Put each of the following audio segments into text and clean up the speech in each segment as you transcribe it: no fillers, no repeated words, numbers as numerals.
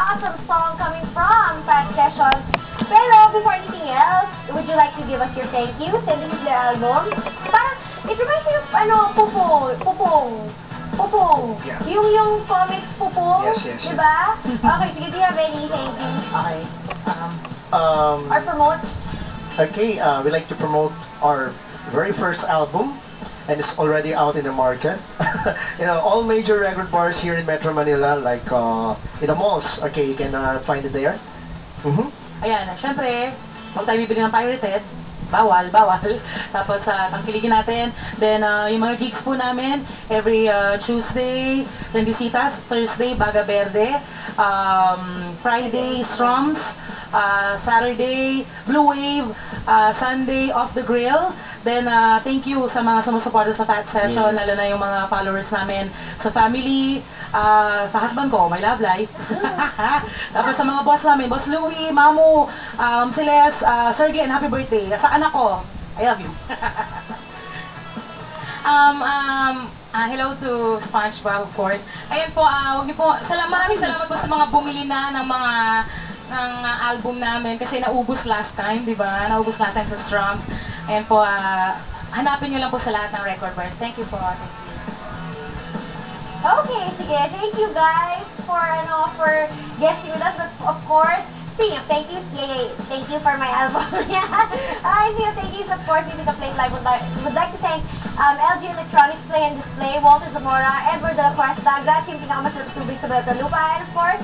awesome song coming from Fat Sessions. Pero before anything else, would you like to give us your thank you? Send this is their album. Parang, it reminds me of, Pupong. Yeah. Yung comics Pupong. Yes. Diba? Okay, sige, do you have any thank you? Okay. Or promote? Okay, we like to promote our very first album, and it's already out in the market. All major record bars here in Metro Manila, like in the malls. Okay, you can find it there. Ayan, syempre, huwag tayo bibili ng pirated. Bawal. Tapos, tangkiligin natin. Then, yung mga gigs po namin, every Tuesday, Rendisitas, Thursday, Baga Verde, Friday, Strums, Saturday, Blue Wave, Sunday, Off the Grill. Then, thank you sa mga sumusuporta sa Fat Session, lalo na yung mga followers namin sa family, sa husband ko, my love life. Tapos sa mga boss namin, Boss Louie, Mamu, Celeste, Sergey, and happy birthday. Sa anak ko, I love you. Hello to SpongeBob, of course. Ayun po, maraming salamat po sa mga bumili na ng mga album namin kasi naubos last time, di ba? Naubos last time sa Strums. Ayan po, hanapin nyo lang po sa lahat ng record bars. Thank you po. Thank you. Okay, sige. Thank you guys for guesting with us. But of course, speaking of thank you, thank you for my album. Thank you, of course, Music Play Live would like to thank LG Electronics Play and Display, Walter Zamora, Edward de la Cuesta, grazie yung pinakamasarap tubig sa Batalupa, and of course,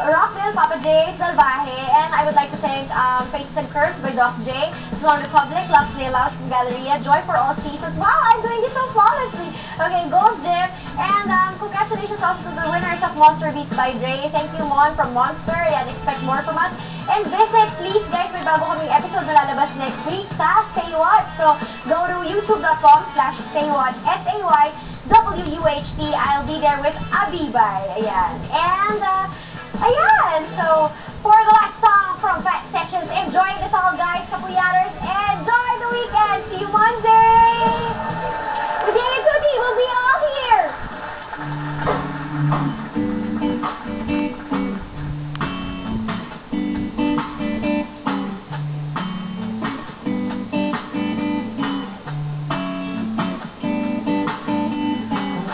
Rockville, Papa J, Salvaje, and I would like to thank Faces and Curves by Doc J, Salon Republic, Lux Playhouse from Galleria, Joy for All Seasons. Wow, I'm doing it so flawlessly. Okay, Gold Dip, and congratulations also to the winners of Monster Beats by Dre. Thank you, Mon from Monster, and expect more from us. And visit, please guys, may bago kaming episode na lalabas next week sa Say What. So, go to youtube.com/saywatch, SAYWUHT. I'll be there with Abibay. Ayan. And, so, for the last song from Fat Sessions, enjoy this all, guys, Kapuyaters. Enjoy the weekend. See you Monday. With Jay and Tuti, we'll be all here.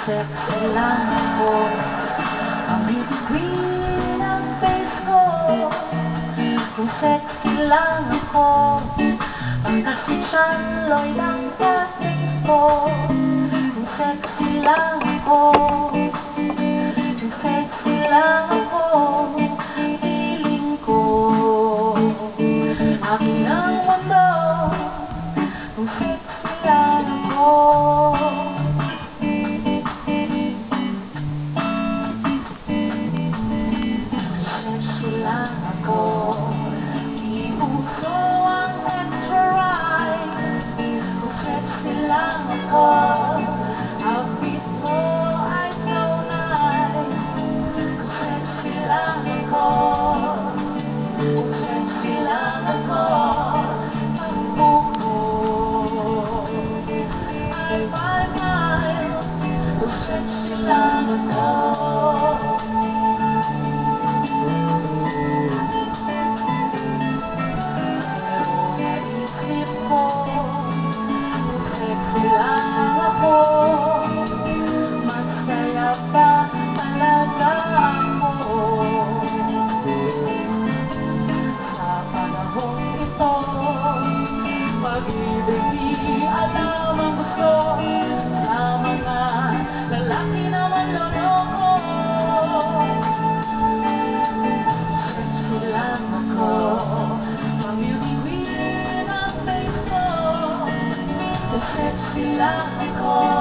Sexy lang ako, ang green ang face ko. Kung sexy lang ako, ang kasichanloy ang dating ko. Kung sexy lang ako, kung sexy lang ako, feeling ko akin ang mundo. Kung sexy lang ako, pag-ibig di alam ang gusto sa mga lalaki na manloloko. Sexy lang ako, ang beauty queen ang face ko. Sexy lang ako.